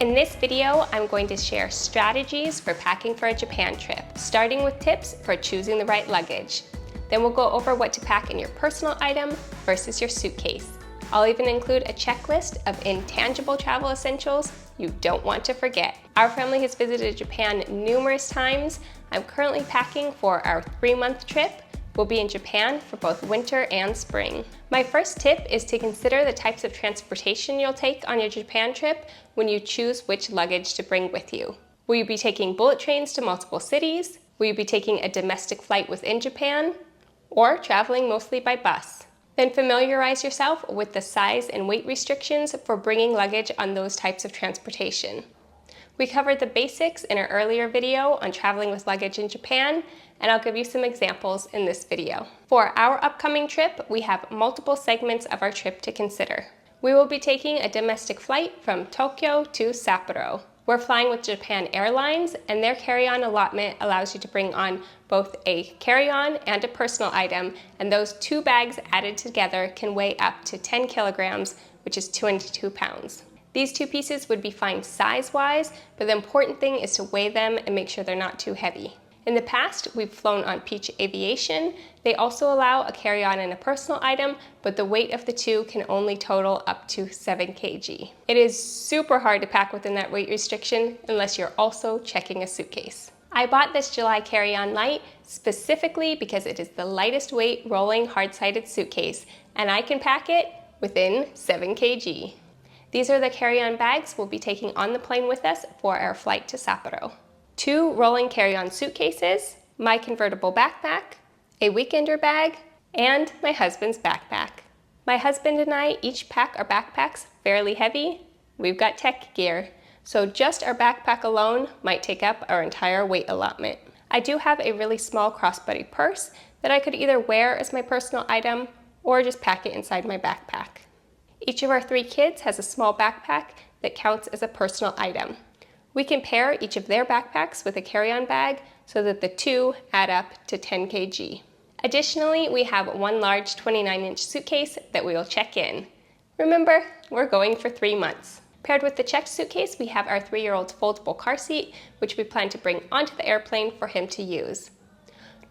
In this video, I'm going to share strategies for packing for a Japan trip, starting with tips for choosing the right luggage. Then we'll go over what to pack in your personal item versus your suitcase. I'll even include a checklist of intangible travel essentials you don't want to forget. Our family has visited Japan numerous times. I'm currently packing for our 3-month trip. We'll be in Japan for both winter and spring. My first tip is to consider the types of transportation you'll take on your Japan trip when you choose which luggage to bring with you. Will you be taking bullet trains to multiple cities? Will you be taking a domestic flight within Japan? Or traveling mostly by bus? Then familiarize yourself with the size and weight restrictions for bringing luggage on those types of transportation. We covered the basics in our earlier video on traveling with luggage in Japan, and I'll give you some examples in this video. For our upcoming trip, we have multiple segments of our trip to consider. We will be taking a domestic flight from Tokyo to Sapporo. We're flying with Japan Airlines, and their carry-on allotment allows you to bring on both a carry-on and a personal item, and those two bags added together can weigh up to 10 kilograms, which is 22 pounds. These two pieces would be fine size-wise, but the important thing is to weigh them and make sure they're not too heavy. In the past, we've flown on Peach Aviation. They also allow a carry-on and a personal item, but the weight of the two can only total up to 7 kg. It is super hard to pack within that weight restriction unless you're also checking a suitcase. I bought this July carry-on light specifically because it is the lightest weight rolling hard-sided suitcase, and I can pack it within 7 kg. These are the carry-on bags we'll be taking on the plane with us for our flight to Sapporo. 2 rolling carry-on suitcases, my convertible backpack, a weekender bag, and my husband's backpack. My husband and I each pack our backpacks fairly heavy. We've got tech gear, so just our backpack alone might take up our entire weight allotment. I do have a really small crossbody purse that I could either wear as my personal item or just pack it inside my backpack. Each of our 3 kids has a small backpack that counts as a personal item. We can pair each of their backpacks with a carry-on bag so that the 2 add up to 10 kg. Additionally, we have 1 large 29-inch suitcase that we will check in. Remember, we're going for 3 months. Paired with the checked suitcase, we have our 3-year-old's foldable car seat, which we plan to bring onto the airplane for him to use.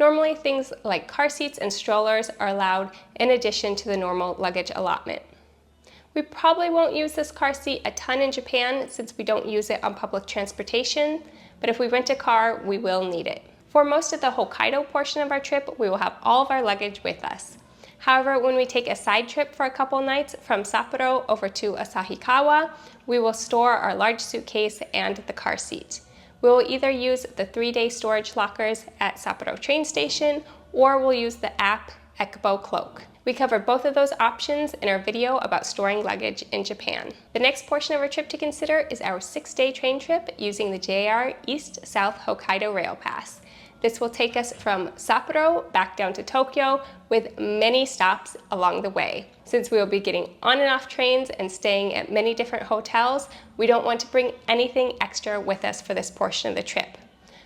Normally, things like car seats and strollers are allowed in addition to the normal luggage allotment. We probably won't use this car seat a ton in Japan since we don't use it on public transportation, but if we rent a car, we will need it. For most of the Hokkaido portion of our trip, we will have all of our luggage with us. However, when we take a side trip for a couple nights from Sapporo over to Asahikawa, we will store our large suitcase and the car seat. We will either use the 3-day storage lockers at Sapporo train station, or we'll use the app Ekbo Cloak. We covered both of those options in our video about storing luggage in Japan. The next portion of our trip to consider is our 6-day train trip using the JR East-South Hokkaido Rail Pass. This will take us from Sapporo back down to Tokyo with many stops along the way. Since we will be getting on and off trains and staying at many different hotels, we don't want to bring anything extra with us for this portion of the trip.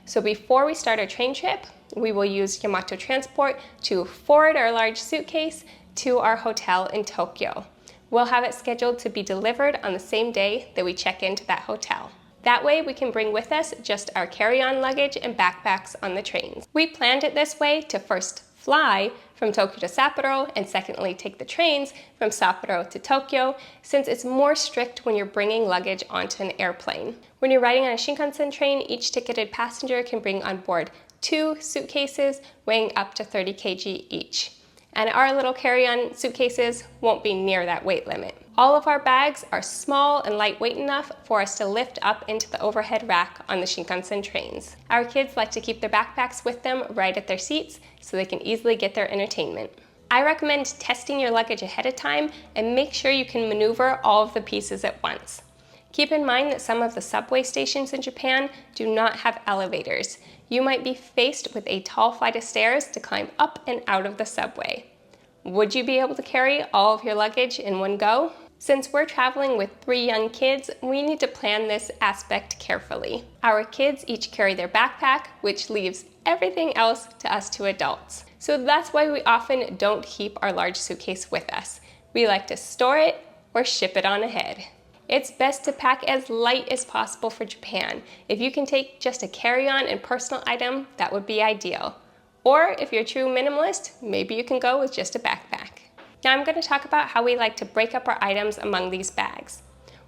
So before we start our train trip, we will use Yamato Transport to forward our large suitcase to our hotel in Tokyo. We'll have it scheduled to be delivered on the same day that we check into that hotel. That way we can bring with us just our carry-on luggage and backpacks on the trains. We planned it this way to first fly from Tokyo to Sapporo and secondly take the trains from Sapporo to Tokyo, since it's more strict when you're bringing luggage onto an airplane. When you're riding on a Shinkansen train, each ticketed passenger can bring on board 2 suitcases weighing up to 30 kg each. And our little carry-on suitcases won't be near that weight limit. All of our bags are small and lightweight enough for us to lift up into the overhead rack on the Shinkansen trains. Our kids like to keep their backpacks with them right at their seats so they can easily get their entertainment. I recommend testing your luggage ahead of time and make sure you can maneuver all of the pieces at once. Keep in mind that some of the subway stations in Japan do not have elevators. You might be faced with a tall flight of stairs to climb up and out of the subway. Would you be able to carry all of your luggage in one go? Since we're traveling with 3 young kids, we need to plan this aspect carefully. Our kids each carry their backpack, which leaves everything else to us 2 adults. So that's why we often don't keep our large suitcase with us. We like to store it or ship it on ahead. It's best to pack as light as possible for Japan. If you can take just a carry-on and personal item, that would be ideal. Or if you're a true minimalist, maybe you can go with just a backpack. Now I'm going to talk about how we like to break up our items among these bags.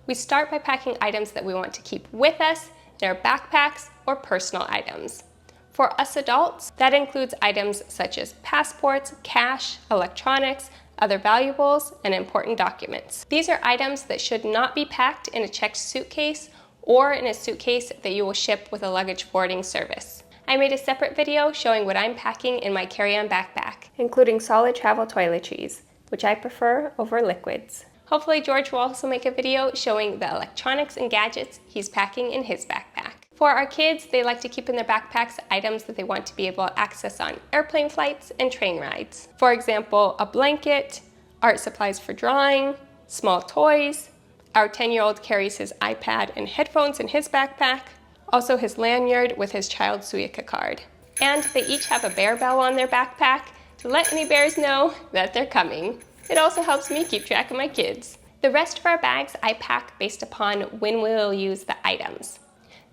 We start by packing items that we want to keep with us in our backpacks or personal items. For us adults, that includes items such as passports, cash, electronics, other valuables, and important documents. These are items that should not be packed in a checked suitcase or in a suitcase that you will ship with a luggage forwarding service. I made a separate video showing what I'm packing in my carry-on backpack, including solid travel toiletries, which I prefer over liquids. Hopefully George will also make a video showing the electronics and gadgets he's packing in his backpack. For our kids, they like to keep in their backpacks items that they want to be able to access on airplane flights and train rides. For example, a blanket, art supplies for drawing, small toys. Our 10-year-old carries his iPad and headphones in his backpack, also his lanyard with his child Suica card. And they each have a bear bell on their backpack to let any bears know that they're coming. It also helps me keep track of my kids. The rest of our bags I pack based upon when we'll use the items.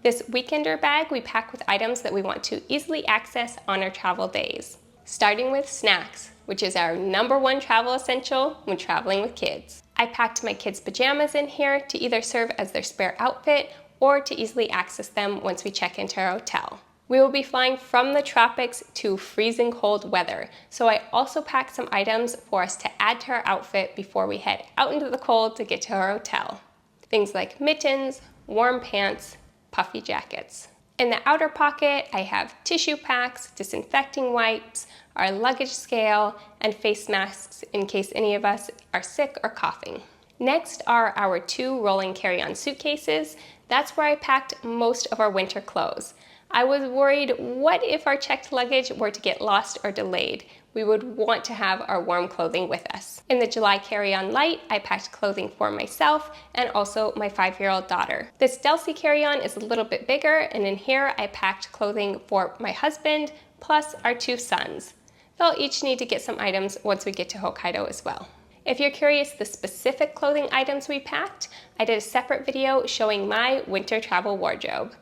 This weekender bag we pack with items that we want to easily access on our travel days. Starting with snacks, which is our #1 travel essential when traveling with kids. I packed my kids' pajamas in here to either serve as their spare outfit or to easily access them once we check into our hotel. We will be flying from the tropics to freezing cold weather, so I also packed some items for us to add to our outfit before we head out into the cold to get to our hotel. Things like mittens, warm pants, puffy jackets. In the outer pocket, I have tissue packs, disinfecting wipes, our luggage scale, and face masks in case any of us are sick or coughing. Next are our 2 rolling carry-on suitcases. That's where I packed most of our winter clothes. I was worried, what if our checked luggage were to get lost or delayed? We would want to have our warm clothing with us. In the July carry-on light, I packed clothing for myself and also my 5-year-old daughter. This Delcy carry-on is a little bit bigger, and in here I packed clothing for my husband plus our 2 sons. They'll each need to get some items once we get to Hokkaido as well. If you're curious the specific clothing items we packed, I did a separate video showing my winter travel wardrobe.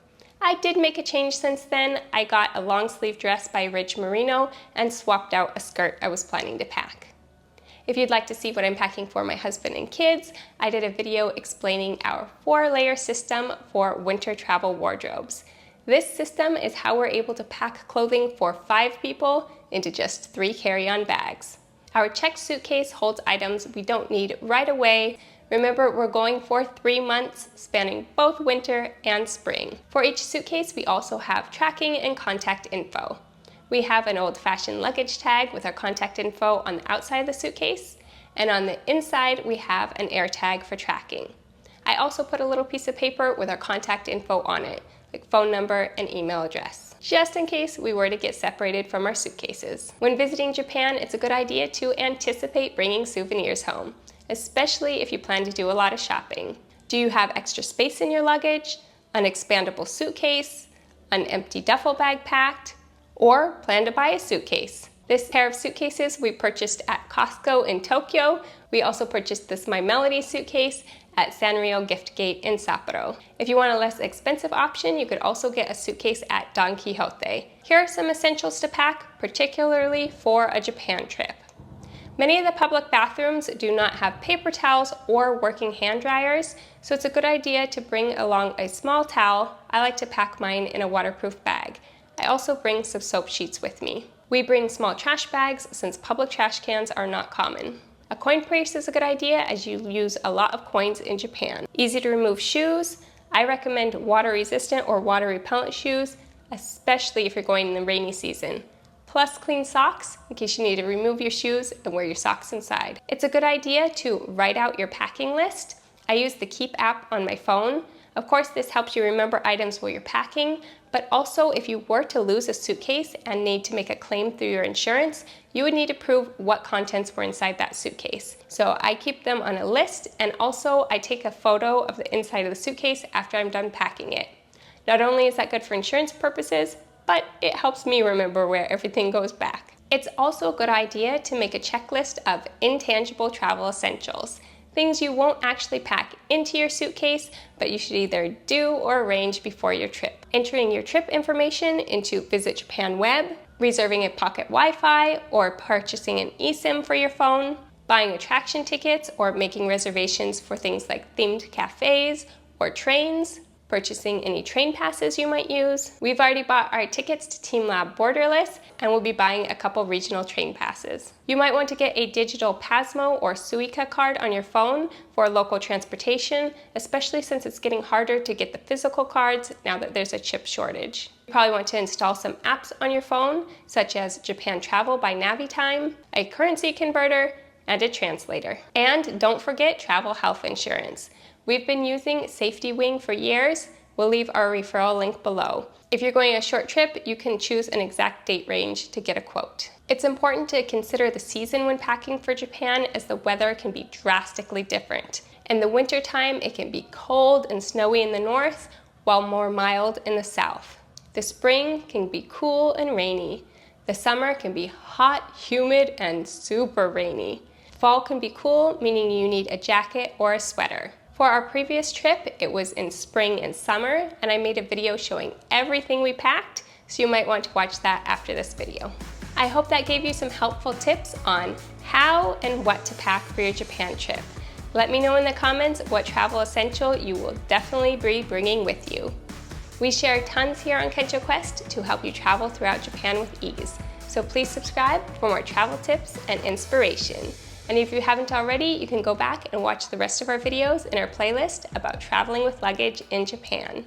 I did make a change since then. I got a long sleeve dress by Ridge Merino and swapped out a skirt I was planning to pack. If you'd like to see what I'm packing for my husband and kids, I did a video explaining our 4-layer system for winter travel wardrobes. This system is how we're able to pack clothing for 5 people into just 3 carry-on bags. Our checked suitcase holds items we don't need right away. Remember, we're going for 3 months, spanning both winter and spring. For each suitcase, we also have tracking and contact info. We have an old-fashioned luggage tag with our contact info on the outside of the suitcase, and on the inside, we have an air tag for tracking. I also put a little piece of paper with our contact info on it, like phone number and email address, just in case we were to get separated from our suitcases. When visiting Japan, it's a good idea to anticipate bringing souvenirs home, especially if you plan to do a lot of shopping. Do you have extra space in your luggage, an expandable suitcase, an empty duffel bag packed, or plan to buy a suitcase? This pair of suitcases we purchased at Costco in Tokyo. We also purchased this My Melody suitcase at Sanrio Giftgate in Sapporo. If you want a less expensive option, you could also get a suitcase at Don Quixote. Here are some essentials to pack, particularly for a Japan trip. Many of the public bathrooms do not have paper towels or working hand dryers, so it's a good idea to bring along a small towel. I like to pack mine in a waterproof bag. I also bring some soap sheets with me. We bring small trash bags since public trash cans are not common. A coin purse is a good idea as you use a lot of coins in Japan. Easy to remove shoes. I recommend water resistant or water repellent shoes, especially if you're going in the rainy season. Plus clean socks in case you need to remove your shoes and wear your socks inside. It's a good idea to write out your packing list. I use the Keep app on my phone. Of course, this helps you remember items while you're packing, but also if you were to lose a suitcase and need to make a claim through your insurance, you would need to prove what contents were inside that suitcase. So I keep them on a list, and also I take a photo of the inside of the suitcase after I'm done packing it. Not only is that good for insurance purposes, but it helps me remember where everything goes back. It's also a good idea to make a checklist of intangible travel essentials. things you won't actually pack into your suitcase, but you should either do or arrange before your trip. Entering your trip information into Visit Japan web, reserving a pocket Wi-Fi or purchasing an eSIM for your phone, buying attraction tickets or making reservations for things like themed cafes or trains, purchasing any train passes you might use. We've already bought our tickets to Team Lab Borderless and we'll be buying a couple regional train passes. You might want to get a digital Pasmo or Suica card on your phone for local transportation, especially since it's getting harder to get the physical cards now that there's a chip shortage. You probably want to install some apps on your phone, such as Japan Travel by Navitime, a currency converter, and a translator. And don't forget travel health insurance. We've been using Safety Wing for years. We'll leave our referral link below. If you're going a short trip, you can choose an exact date range to get a quote. It's important to consider the season when packing for Japan, as the weather can be drastically different. In the winter time, it can be cold and snowy in the north, while more mild in the south. The spring can be cool and rainy. The summer can be hot, humid, and super rainy. Fall can be cool, meaning you need a jacket or a sweater. For our previous trip, it was in spring and summer, and I made a video showing everything we packed, so you might want to watch that after this video. I hope that gave you some helpful tips on how and what to pack for your Japan trip. Let me know in the comments what travel essential you will definitely be bringing with you. We share tons here on Kensho Quest to help you travel throughout Japan with ease, so please subscribe for more travel tips and inspiration. And if you haven't already, you can go back and watch the rest of our videos in our playlist about traveling with luggage in Japan.